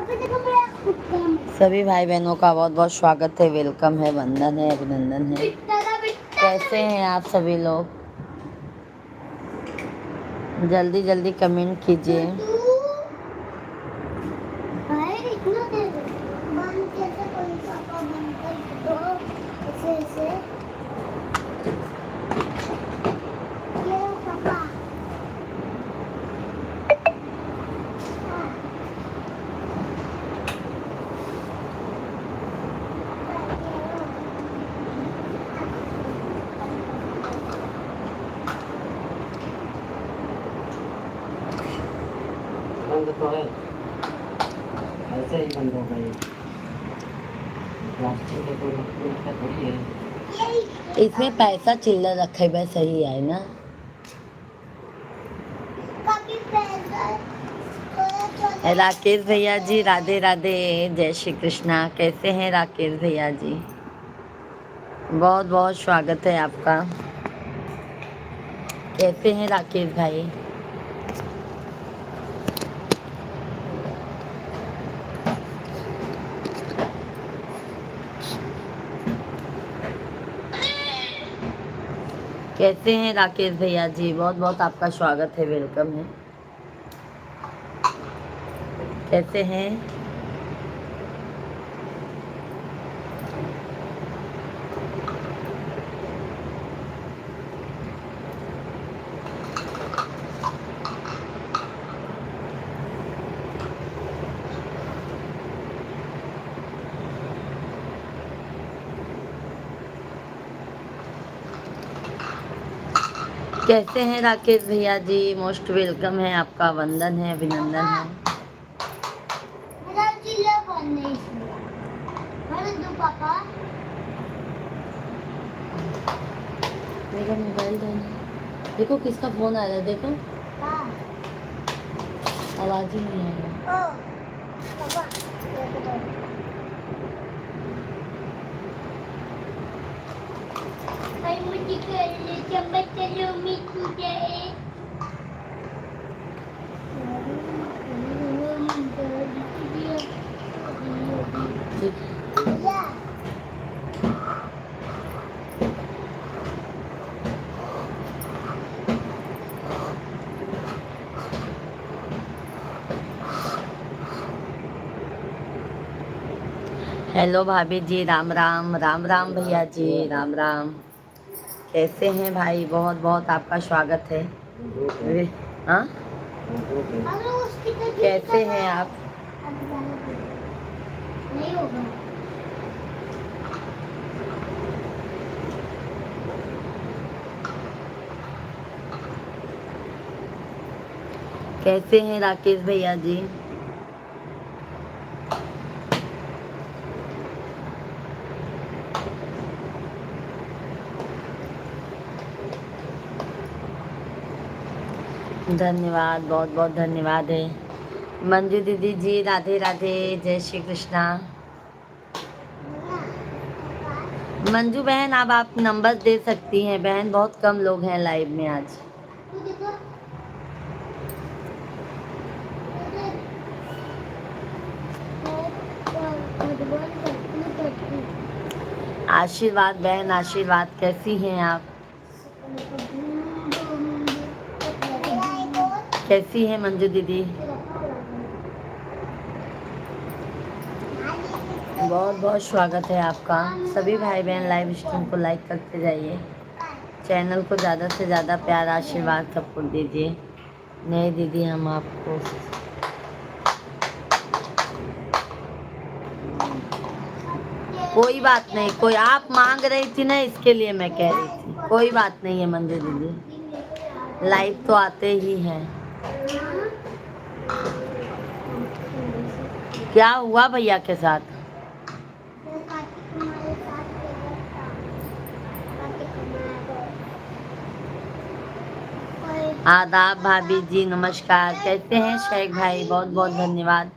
सभी भाई बहनों का बहुत बहुत स्वागत है, वेलकम है, वंदन है, अभिनंदन है। कैसे हैं आप सभी लोग? जल्दी जल्दी कमेंट कीजिए। बंद तो है, ऐसे ही बंद होगा ये। प्लास्टिक के कोई दिक्कत थोड़ी है। इसमें पैसा चिल्लर रखे बस सही है ना। राकेश भैया जी राधे राधे, जय श्री कृष्णा। कैसे हैं राकेश भैया जी? बहुत बहुत स्वागत है आपका। कैसे हैं राकेश भाई? कैसे हैं राकेश भैया जी? बहुत बहुत आपका स्वागत है, वेलकम है। कैसे हैं? कैसे हैं राकेश भैया जी? मोस्ट वेलकम है आपका, वंदन है, अभिनंदन है। मेरा मोबाइल देना। देखो किसका फोन आ रहा है, देखो आवाज ही नहीं आ रहा। हेलो भाभी जी, राम राम। राम राम भैया जी, राम राम। कैसे हैं भाई? बहुत बहुत आपका स्वागत है। हाँ, कैसे हैं आप? कैसे हैं राकेश भैया जी? धन्यवाद, बहुत बहुत धन्यवाद है। मंजू दीदी जी राधे राधे, जय श्री कृष्णा। मंजू बहन अब आप नंबर दे सकती हैं बहन, बहुत कम लोग हैं लाइव में आज। आशीर्वाद बहन, आशीर्वाद। कैसी हैं आप? कैसी है मंजू दीदी? बहुत बहुत स्वागत है आपका। सभी भाई बहन लाइव स्ट्रीम को लाइक करते जाइए, चैनल को ज़्यादा से ज़्यादा प्यार, आशीर्वाद, सपोर्ट दीजिए। नहीं दीदी, हम आपको कोई बात नहीं, कोई आप मांग रही थी ना, इसके लिए मैं कह रही थी। कोई बात नहीं है मंजू दीदी, लाइव तो आते ही हैं। क्या हुआ भैया के साथ? आदाब भाभी जी, नमस्कार। कैसे हैं शेख भाई? बहुत बहुत धन्यवाद।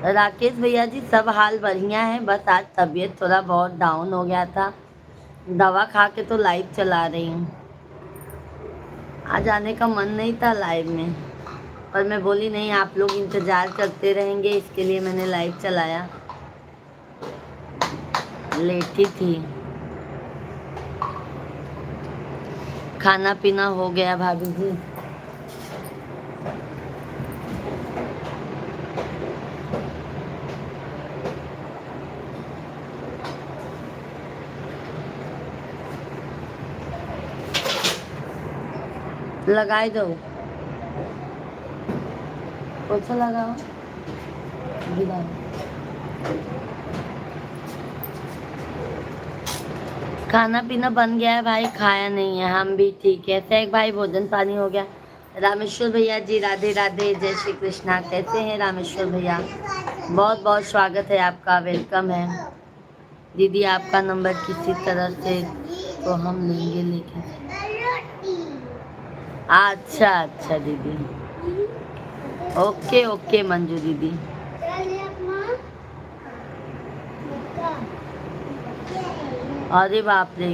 राकेश भैया जी सब हाल बढ़िया है, बस आज तबीयत थोड़ा बहुत डाउन हो गया था, दवा खा के तो लाइव चला रही हूँ। आज आने का मन नहीं था लाइव में, पर मैं बोली नहीं, आप लोग इंतज़ार करते रहेंगे, इसके लिए मैंने लाइव चलाया। लेटी थी। खाना पीना हो गया भाभी जी? लगाई दो, पोछा लगाओ। गिरा। खाना पीना बन गया है भाई, खाया नहीं है। हम भी ठीक है। सैक भाई भोजन पानी हो गया? रामेश्वर भैया जी राधे राधे, जय श्री कृष्णा। कैसे हैं रामेश्वर भैया? बहुत बहुत स्वागत है आपका, वेलकम है। दीदी आपका नंबर किसी तरह से तो हम लेंगे, लेकिन अच्छा अच्छा दीदी, ओके ओके मंजू दीदी। अरे बाप रे,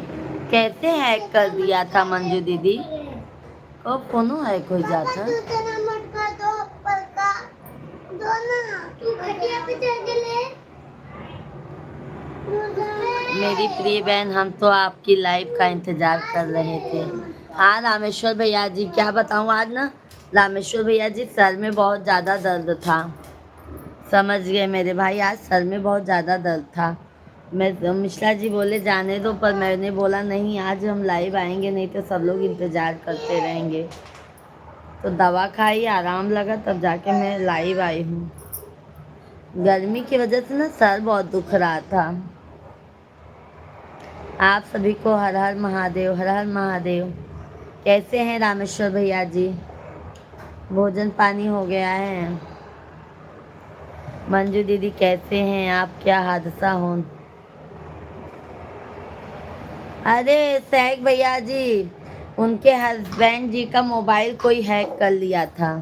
कैसे हैक कर दिया था मंजू दीदी? ओ फोनो हैक हो जाता। मेरी प्रिय बहन, हम तो आपकी लाइव का इंतजार कर रहे थे। हाँ रामेश्वर भैया जी, क्या बताऊँ, आज ना रामेश्वर भैया जी सर में बहुत ज़्यादा दर्द था। समझ गए मेरे भाई, आज सर में बहुत ज़्यादा दर्द था। मैं मिश्रा जी बोले जाने दो, पर मैंने बोला नहीं, आज हम लाइव आएंगे, नहीं तो सब लोग इंतज़ार करते रहेंगे। तो दवा खाई, आराम लगा, तब जाके मैं लाइव आई हूँ। गर्मी की वजह से ना सर बहुत दुख रहा था। आप सभी को हर हर महादेव, हर हर महादेव। कैसे हैं रामेश्वर भैया जी? भोजन पानी हो गया है? मंजू दीदी कैसे हैं आप? क्या हादसा हो? अरे सैक भैया जी, उनके हस्बैंड जी का मोबाइल कोई हैक कर लिया था।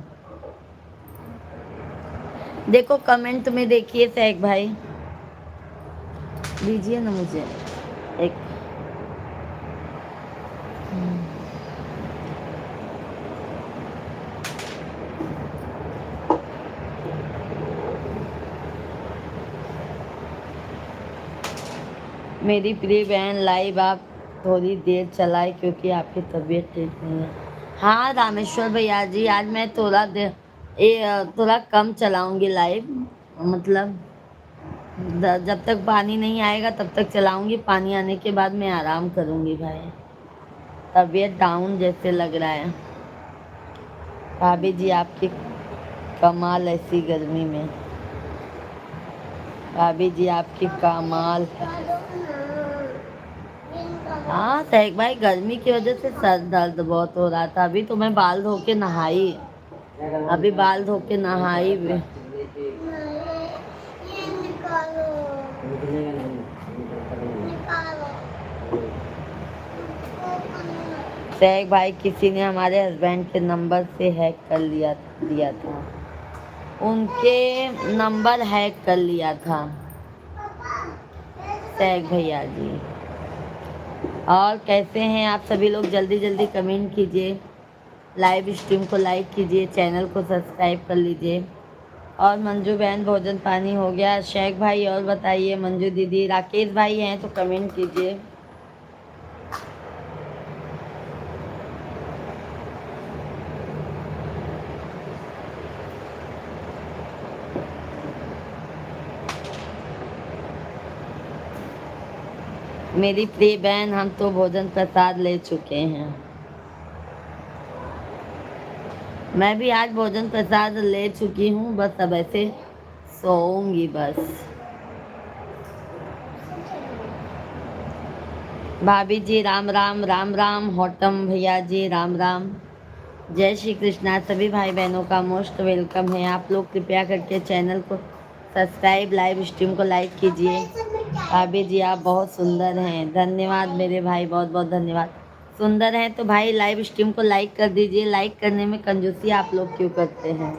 देखो कमेंट में देखिए सैक भाई, दीजिए ना मुझे एक। मेरी प्रिय बहन लाइव आप थोड़ी देर चलाए, क्योंकि आपकी तबीयत ठीक नहीं है। हाँ रामेश्वर भैया जी, आज मैं थोड़ा कम चलाऊंगी लाइव। मतलब जब तक पानी नहीं आएगा तब तक चलाऊंगी, पानी आने के बाद मैं आराम करूंगी भाई। तबीयत डाउन जैसे लग रहा है। भाभी जी आपकी कमाल ऐसी गर्मी में, भाभी जी आपकी कमाल। हाँ सैक भाई, गर्मी की वजह से सर दर्द बहुत हो रहा था। अभी तो मैं बाल धो के नहाई, अभी बाल धो के नहाई। सैक भाई, किसी ने हमारे हस्बैंड के नंबर से हैक कर दिया था, उनके नंबर हैक कर लिया था सैक भैया जी। और कैसे हैं आप सभी लोग? जल्दी जल्दी कमेंट कीजिए, लाइव स्ट्रीम को लाइक कीजिए, चैनल को सब्सक्राइब कर लीजिए। और मंजू बहन भोजन पानी हो गया? शेख भाई और बताइए, मंजू दीदी, राकेश भाई हैं तो कमेंट कीजिए। मेरी प्रिय बहन, हम तो भोजन प्रसाद ले चुके हैं। मैं भी आज भोजन प्रसाद ले चुकी हूँ, बस अब ऐसे सोऊंगी बस। भाभी जी राम राम, राम राम। होटम भैया जी राम राम, जय श्री कृष्णा। सभी भाई बहनों का मोस्ट वेलकम है। आप लोग कृपया करके चैनल को सब्सक्राइब, लाइव स्ट्रीम को लाइक कीजिए। भाभी जी आप बहुत सुंदर हैं, धन्यवाद मेरे भाई, बहुत बहुत धन्यवाद। सुंदर हैं तो भाई लाइव स्ट्रीम को लाइक कर दीजिए। लाइक करने में कंजूसी आप लोग क्यों करते हैं?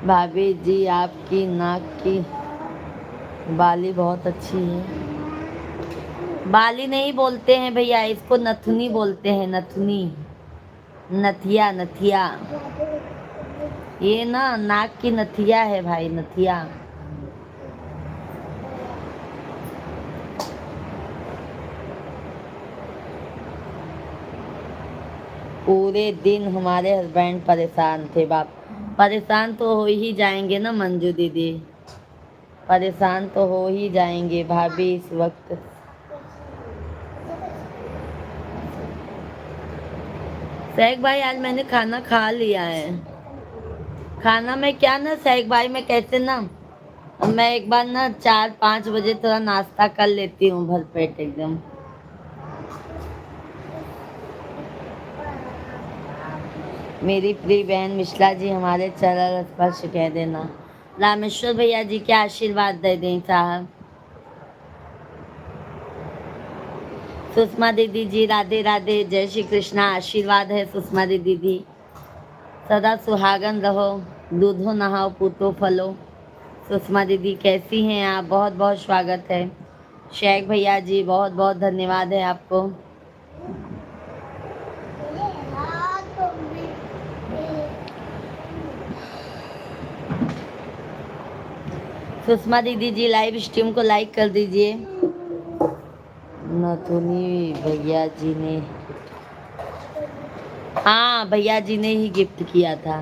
भाभी जी आपकी नाक की बाली बहुत अच्छी है। बाली नहीं बोलते हैं भैया, इसको नथुनी बोलते हैं, नथुनी, नथिया नथिया। ये ना नाक की नथिया है भाई, नथिया। पूरे दिन हमारे हस्बैंड परेशान थे बाप। परेशान तो हो ही जाएंगे ना मंजू दीदी, परेशान तो हो ही जाएंगे भाभी इस वक्त। सैक भाई आज मैंने खाना खा लिया है। खाना में क्या ना सैक भाई, मैं कैसे ना, मैं एक बार ना 4-5 बजे थोड़ा नाश्ता कर लेती हूँ भर पेट एकदम। मेरी प्रिय बहन मिश्ला जी हमारे चरण स्पर्श कह देना। रामेश्वर भैया जी के आशीर्वाद दे दें साहब। सुषमा दीदी जी राधे राधे, जय श्री कृष्णा। आशीर्वाद है सुषमा दीदी जी, सदा सुहागन रहो, दूधो नहाओ पूतो फलो। सुषमा दीदी कैसी हैं आप? बहुत बहुत स्वागत है। शेख भैया जी बहुत बहुत धन्यवाद है आपको। सुषमा दीदी जी लाइव स्ट्रीम को लाइक कर दीजिए। नथुनी भैया जी ने, हाँ भैया जी ने ही गिफ्ट किया था।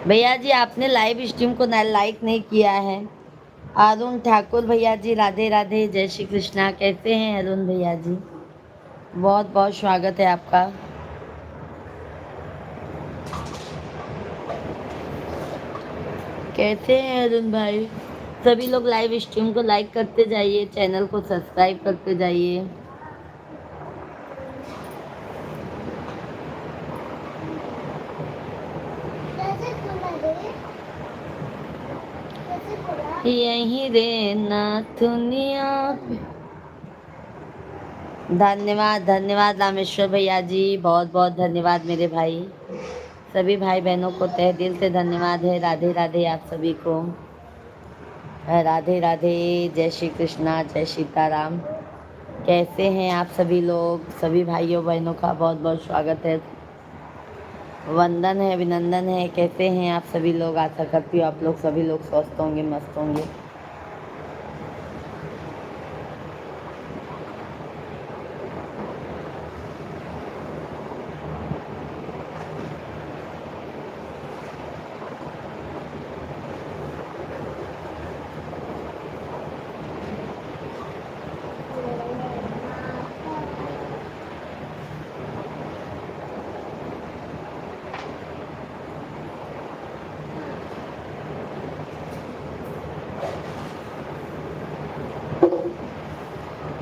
भैया जी आपने लाइव स्ट्रीम को लाइक नहीं किया है। अरुण ठाकुर भैया जी राधे राधे, जय श्री कृष्णा। कैसे हैं अरुण भैया जी? बहुत बहुत स्वागत है आपका। कैसे हैं अरुण भाई? सभी लोग लाइव स्ट्रीम को लाइक करते जाइए, चैनल को सब्सक्राइब करते जाइए। यहीं रे नाथुनिया। धन्यवाद धन्यवाद रामेश्वर भैया जी, बहुत बहुत धन्यवाद मेरे भाई। सभी भाई बहनों को तहे दिल से धन्यवाद है। राधे राधे आप सभी को। राधे राधे, जय श्री कृष्णा, जय सीताराम। कैसे हैं आप सभी लोग? सभी भाइयों बहनों का बहुत बहुत स्वागत है, वंदन है, अभिनंदन है। कैसे हैं आप सभी लोग? आशा करती हूँ आप लोग सभी लोग स्वस्थ होंगे, मस्त होंगे।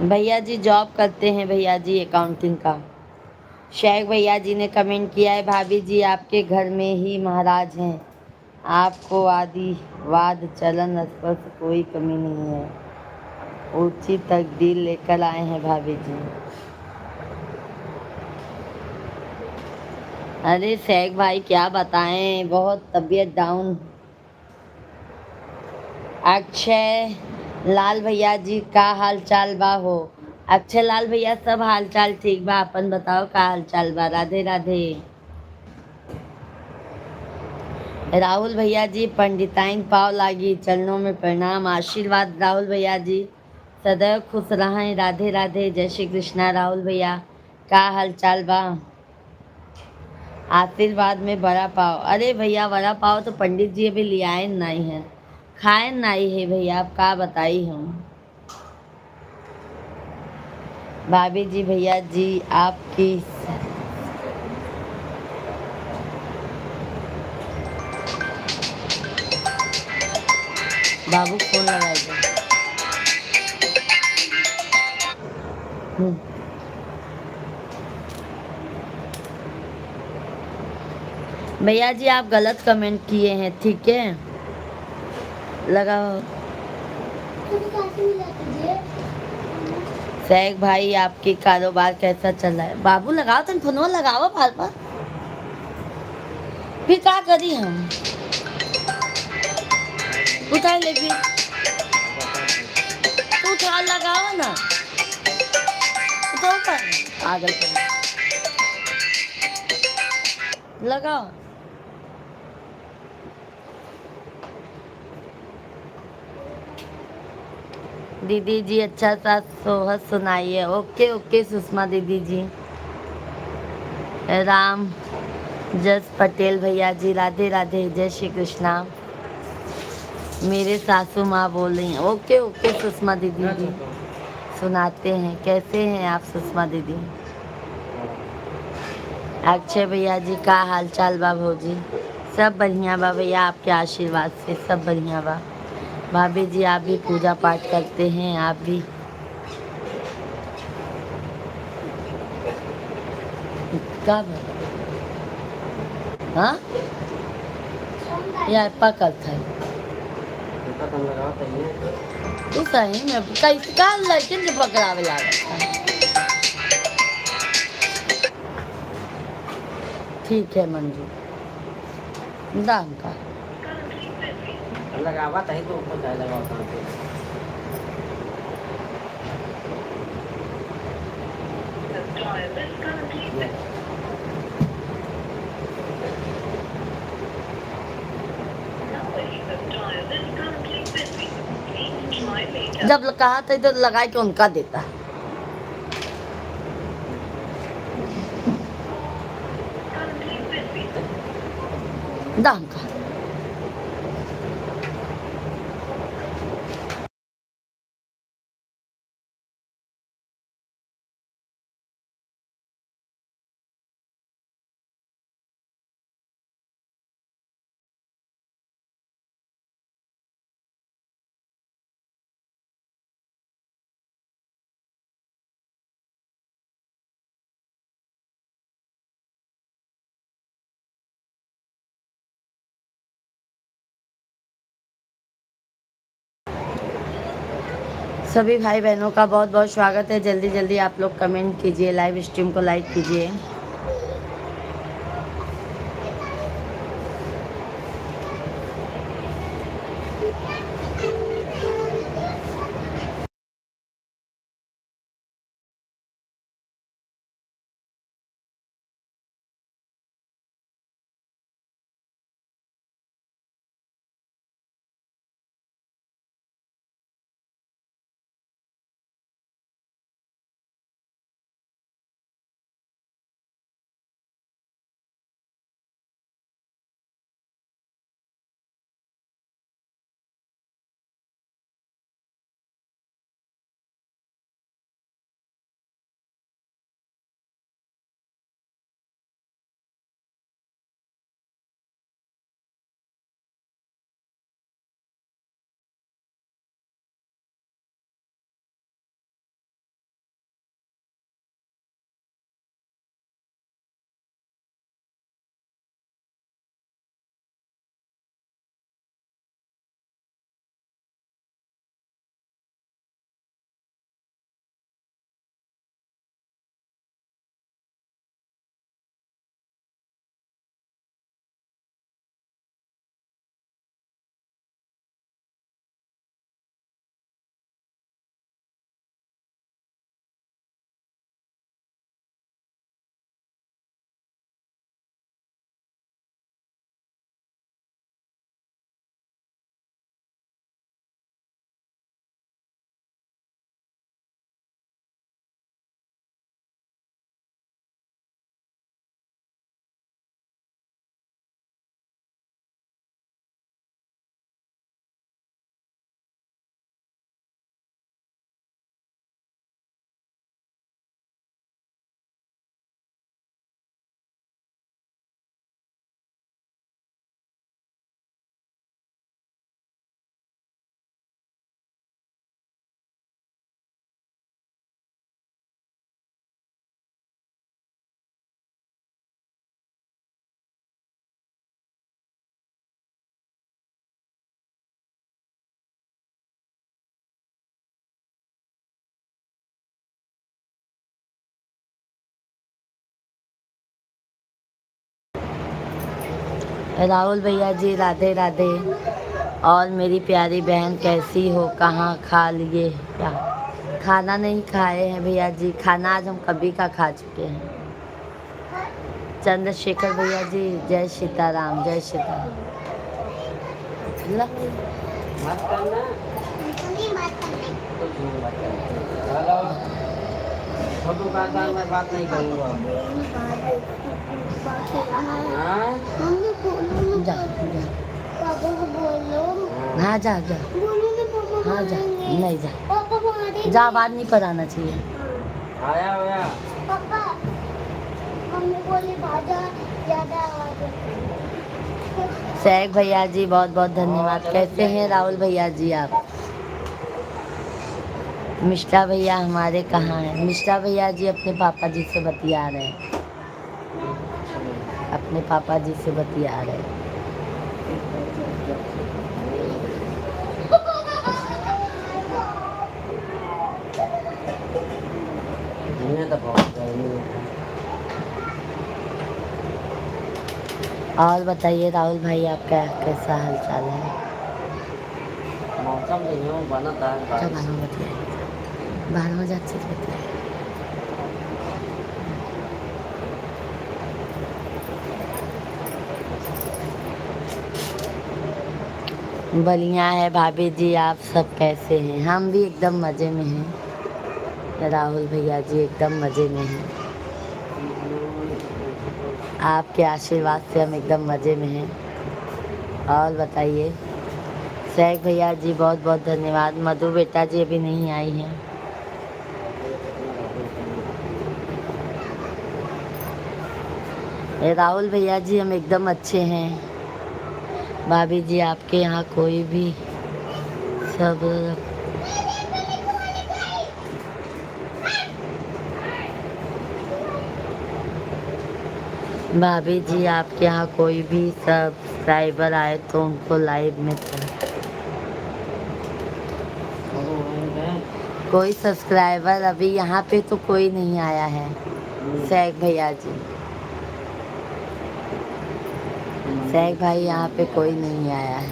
भैया जी जॉब करते हैं, भैया जी अकाउंटिंग का। शेख भैया जी ने कमेंट किया है, भाभी जी आपके घर में ही महाराज हैं, आपको आदिवाद चलन स्पर्श कोई कमी नहीं है, ऊंची तकदीर लेकर आए हैं भाभी जी। अरे शेख भाई क्या बताएं, बहुत तबीयत डाउन। अक्षय लाल भैया जी का हाल चाल बा हो? अक्षय लाल भैया सब हाल चाल ठीक बा, अपन बताओ का हाल चाल बा? राधे राधे। राहुल भैया जी पंडिताइन पाव लागी, चरणों में प्रणाम, आशीर्वाद राहुल भैया जी, सदैव खुश रहें। राधे राधे, जय श्री कृष्णा। राहुल भैया का हाल चाल बा? आशीर्वाद में बड़ा पाव। अरे भैया बड़ा पाव तो पंडित जी अभी ले आए नहीं है, खाए नहीं है भैया, आप का बताई हम। भाभी जी भैया जी आपकी बाबू फोन लगाए थे। भैया जी आप गलत कमेंट किए हैं, ठीक है? लगाओ। शेख भाई आपकी कारोबार कैसा चल रहा है? बाबू लगाओ, तुम फोन लगाओ बार बार, फिर क्या करी हम? उठा ले फिर, तू उठा लगाओ ना, उठाओ कर पागल कर। लगाओ। दीदी जी अच्छा सा सोहर सुनाइए। ओके ओके सुषमा दीदी जी। राम जस पटेल भैया जी राधे राधे, जय श्री कृष्णा। मेरे सासू माँ बोल रही हैं। ओके ओके सुषमा दीदी जी, सुनाते हैं। कैसे हैं आप सुषमा दीदी? अक्षय भैया जी का हाल चाल बा भौजी? सब बढ़िया बा भैया, आपके आशीर्वाद से सब बढ़िया बा। भाभी जी आप भी पूजा पाठ करते हैं? आप भी कब? हाँ या पकड़ता है तू सही में कैसे काल लेकिन जो पकड़ावे लागत। ठीक है मंजू दाम का लगावा तही तो ऊपर जाए लगाओ काम पे। जब कहा था तो लगा के उनका देता। दाम का सभी भाई बहनों का बहुत बहुत स्वागत है। जल्दी जल्दी आप लोग कमेंट कीजिए, लाइव स्ट्रीम को लाइक कीजिए। राहुल भैया जी राधे राधे। और मेरी प्यारी बहन कैसी हो? कहाँ खा लिए क्या? खाना नहीं खाए हैं भैया जी, खाना आज हम कभी का खा चुके हैं। चंद्रशेखर भैया जी जय सीताराम, जय सीताराम। बात करना, कुछ नहीं बात करना। हेलो, छोटू कहता है मैं बात नहीं करूँगा। हाँ? जा जा, हाँ जा जा, हाँ जा, नहीं जा, जा, आवाज नहीं पर आना चाहिए। आया होया। पापा मम्मी बोली भाजा ज्यादा आवाज है। सैग भैया जी बहुत बहुत धन्यवाद। कैसे हैं राहुल भैया जी आप? मिश्रा भैया हमारे कहाँ हैं? मिश्रा भैया जी अपने पापा जी से बतिया रहे हैं, अपने पापा जी से बतिया रहे हैं। ये तो बहुत गर्मी है। और बताइए राहुल भाई आपका कैसा हाल चाल है? मौसम नहीं हो बना था क्या बारह बतिया, 12 बजे अच्छे से बतिया। बढ़िया है भाभी जी, आप सब कैसे हैं? हम भी एकदम मज़े में हैं। राहुल भैया जी एकदम मज़े में हैं। आपके आशीर्वाद से हम एकदम मज़े में हैं। और बताइए। सैग भैया जी बहुत बहुत धन्यवाद। मधु बेटा जी अभी नहीं आई हैं। राहुल भैया जी हम एकदम अच्छे हैं। भाभी जी आपके यहाँ कोई भी सब, भाभी जी आपके यहाँ कोई भी सब्सक्राइबर आए तो उनको लाइव में कोई सब्सक्राइबर अभी यहाँ पे तो कोई नहीं आया है। सैग भैया जी, सैग भाई यहाँ पे कोई नहीं आया है।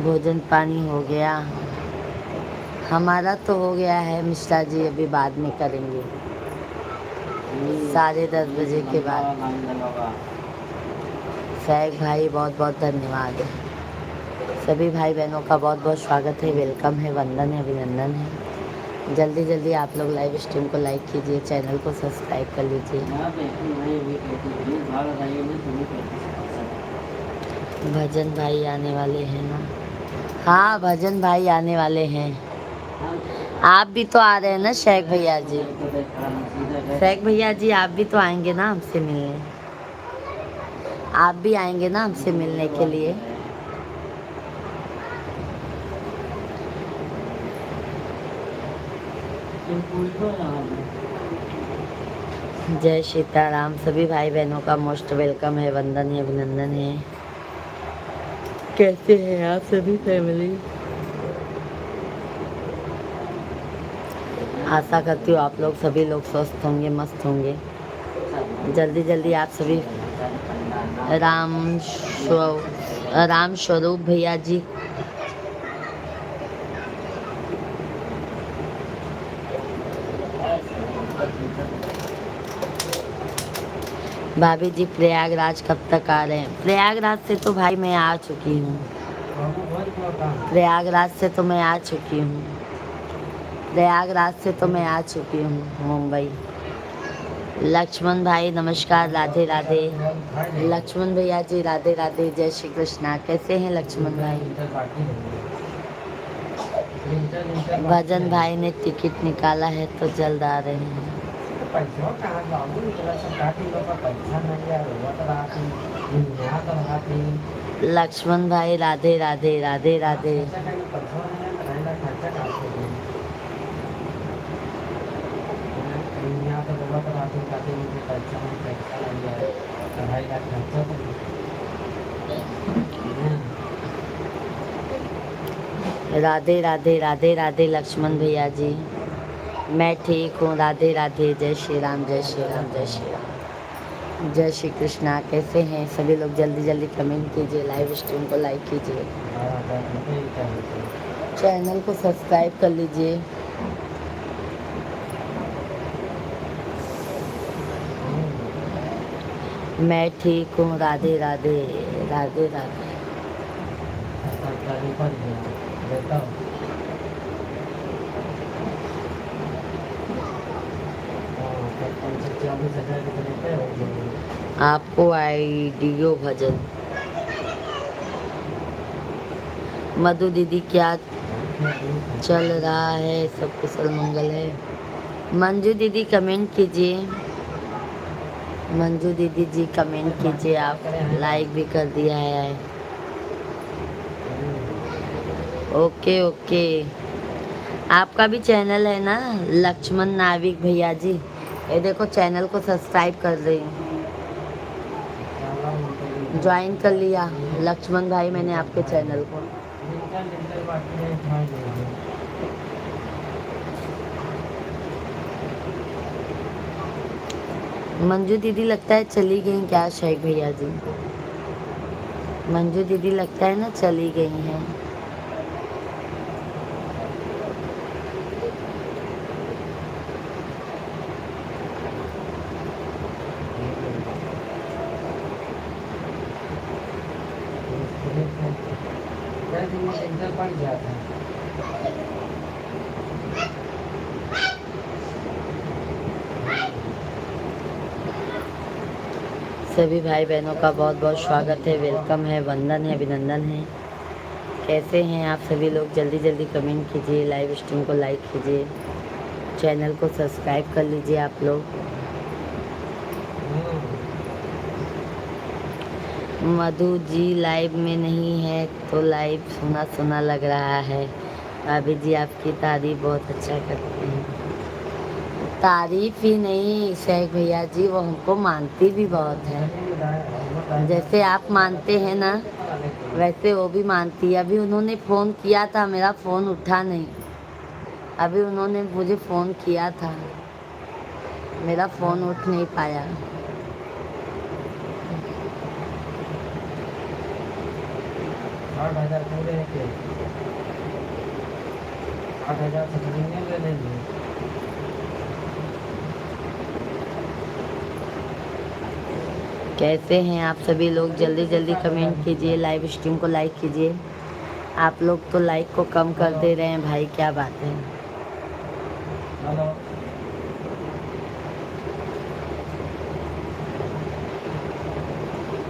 भोजन पानी हो गया हमारा तो हो गया है मिश्रा जी, अभी बाद में करेंगे 10:30 बजे के बाद। सैग भाई बहुत बहुत धन्यवाद। सभी भाई बहनों का बहुत बहुत स्वागत है, वेलकम है, वंदन है, अभिनंदन है। जल्दी जल्दी आप लोग लाइव स्ट्रीम को लाइक कीजिए, चैनल को सब्सक्राइब कर लीजिए। भजन भाई आने वाले हैं ना? हाँ भजन भाई आने वाले हैं। आप भी तो आ रहे हैं ना शेख भैया जी? शेख भैया जी आप भी तो आएंगे ना हमसे मिलने? आप भी आएंगे ना हमसे मिलने के लिए? जय सीताराम। सभी भाई बहनों का मोस्ट वेलकम है, वंदन है, अभिनंदन है। कैसे हैं आप सभी फैमिली? आशा करती हूँ आप लोग सभी लोग स्वस्थ होंगे, मस्त होंगे। जल्दी जल्दी आप सभी राम स्वरूप भैया जी, भाभी जी प्रयागराज कब तक आ रहे हैं? प्रयागराज से तो भाई मैं आ चुकी हूँ। प्रयागराज से तो मैं आ चुकी हूँ। प्रयागराज से तो मैं आ चुकी हूँ मुंबई। लक्ष्मण भाई नमस्कार, राधे राधे। लक्ष्मण भैया जी राधे राधे, जय श्री कृष्णा। कैसे हैं लक्ष्मण भाई? भजन भाई ने टिकट निकाला है तो जल्द आ रहे हैं। लक्ष्मण भाई राधे राधे, राधे राधे। राधे राधे, राधे राधे लक्ष्मण भैया जी। मैं ठीक हूँ, राधे राधे। जय श्री राम, जय श्री राम, जय श्री राम, जय श्री कृष्णा। कैसे हैं सभी लोग? जल्दी जल्दी कमेंट कीजिए, लाइव स्ट्रीम को लाइक कीजिए, चैनल को सब्सक्राइब कर लीजिए। मैं ठीक हूँ, राधे राधे। राधे राधे। सरकारी पर देता हूँ। हाँ, 40,000 के तो देते हो। आपको आईडियो भजन। मधु दीदी क्या चल रहा है? सब कुशल मंगल है। मंजू दीदी कमेंट कीजिए। मंजू दीदी जी कमेंट कीजिए। आप लाइक भी कर दिया है। Okay okay. आपका भी चैनल है ना, लक्ष्मण नाविक भैया जी? ये देखो चैनल को सब्सक्राइब कर रही हूँ, ज्वाइन कर लिया लक्ष्मण भाई मैंने आपके चैनल को। मंजू दीदी लगता है चली गई क्या शेख भैया जी? मंजू दीदी लगता है ना चली गई हैं। पड़ जाता है। सभी भाई बहनों का बहुत बहुत स्वागत है, वेलकम है, वंदन है, अभिनंदन है। कैसे हैं आप सभी लोग? जल्दी जल्दी कमेंट कीजिए, लाइव स्ट्रीम को लाइक कीजिए, चैनल को सब्सक्राइब कर लीजिए आप लोग। मधु जी लाइव में नहीं है तो लाइव सुना सुना लग रहा है। भाभी जी आपकी तारीफ बहुत अच्छा करते हैं। तारीफ ही नहीं शेख भैया जी, वो हमको मानती भी बहुत है। जैसे आप मानते हैं ना वैसे वो भी मानती है। अभी उन्होंने फ़ोन किया था, मेरा फ़ोन उठा नहीं। अभी उन्होंने मुझे फ़ोन किया था, मेरा फ़ोन उठ नहीं पाया। 8,000 पूरे के 8,000 से महीने में लेंगे। कैसे हैं आप सभी लोग? जल्दी जल्दी कमेंट कीजिए, लाइव स्ट्रीम को लाइक कीजिए। आप लोग तो लाइक को कम कर दे रहे हैं भाई, क्या बात है? Hello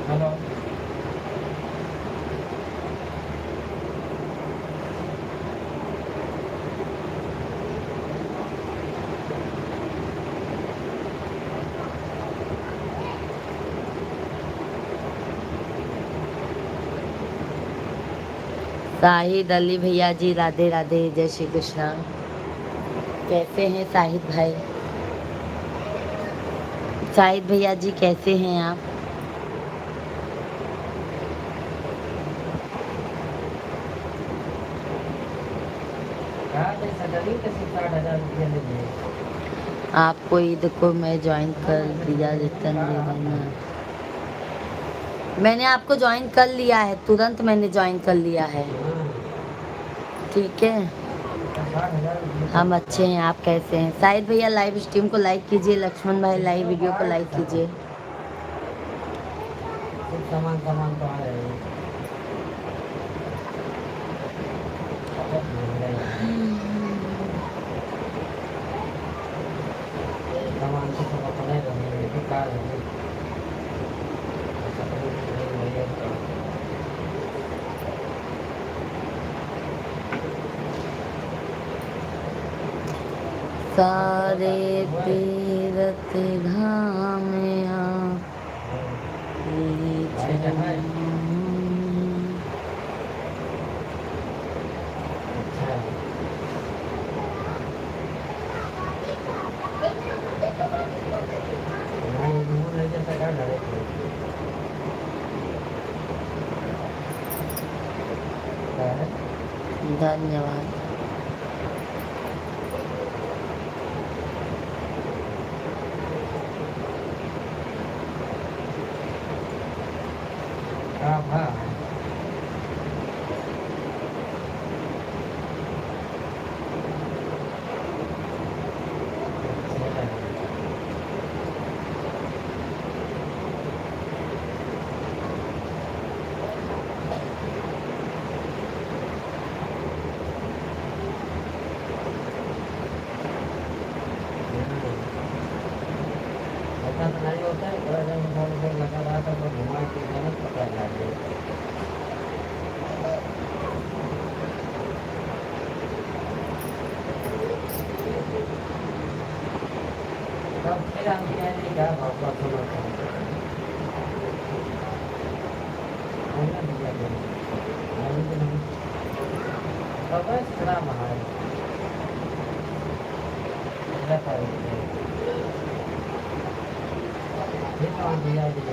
hello. शाहिद अली भैया जी राधे राधे, जय श्री कृष्णा। कैसे हैं शाहिद भाई? शाहिद भैया जी कैसे हैं आप? आपको ईद को मैं ज्वाइन कर दिया, रिटर्न दे देना। मैंने आपको ज्वाइन कर लिया है, तुरंत मैंने ज्वाइन कर लिया है। ठीक है, हम अच्छे हैं, आप कैसे हैं? शाहिद भैया लाइव स्ट्रीम को लाइक कीजिए, लक्ष्मण भाई लाइव वीडियो को लाइक कीजिए। सामान सामान तो आ रहे हैं। सामान तो सब अपने रहे हैं, कार है। सारे तीरथ धाम धन्यवाद। राम की आने का बाबा सुनो तो दिया करो आने के नहीं बाबा इतना महान क्या करेंगे ये तो दिया दिया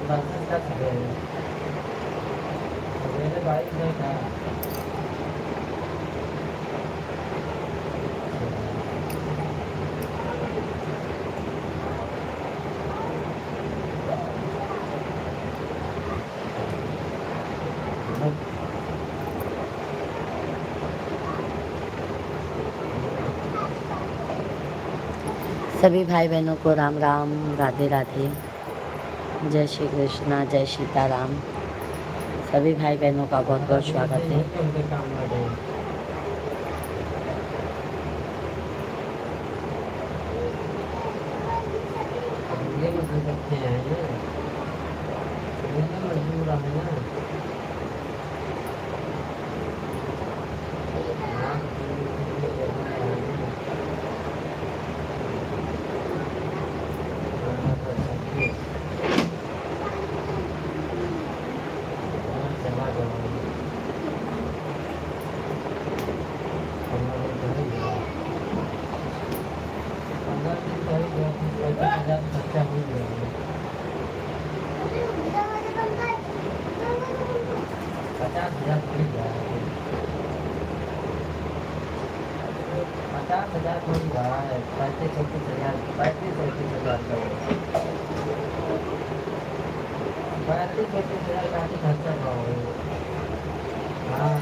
बस का सवेरे बाइक नहीं था सभी भाई बहनों को राम राम, राधे राधे, जय श्री कृष्णा, जय सीताराम। सभी भाई बहनों का बहुत बहुत स्वागत है। उनके काम लगे ये मजदूर रखते हैं ये तो मजदूर है ना खर्चा हो गया 50,000 थोड़ी जा 50,000 थोड़ी रहा है 35-36,000 35-36,000 का 35-36,000 काफी खर्चा हुआ है हाँ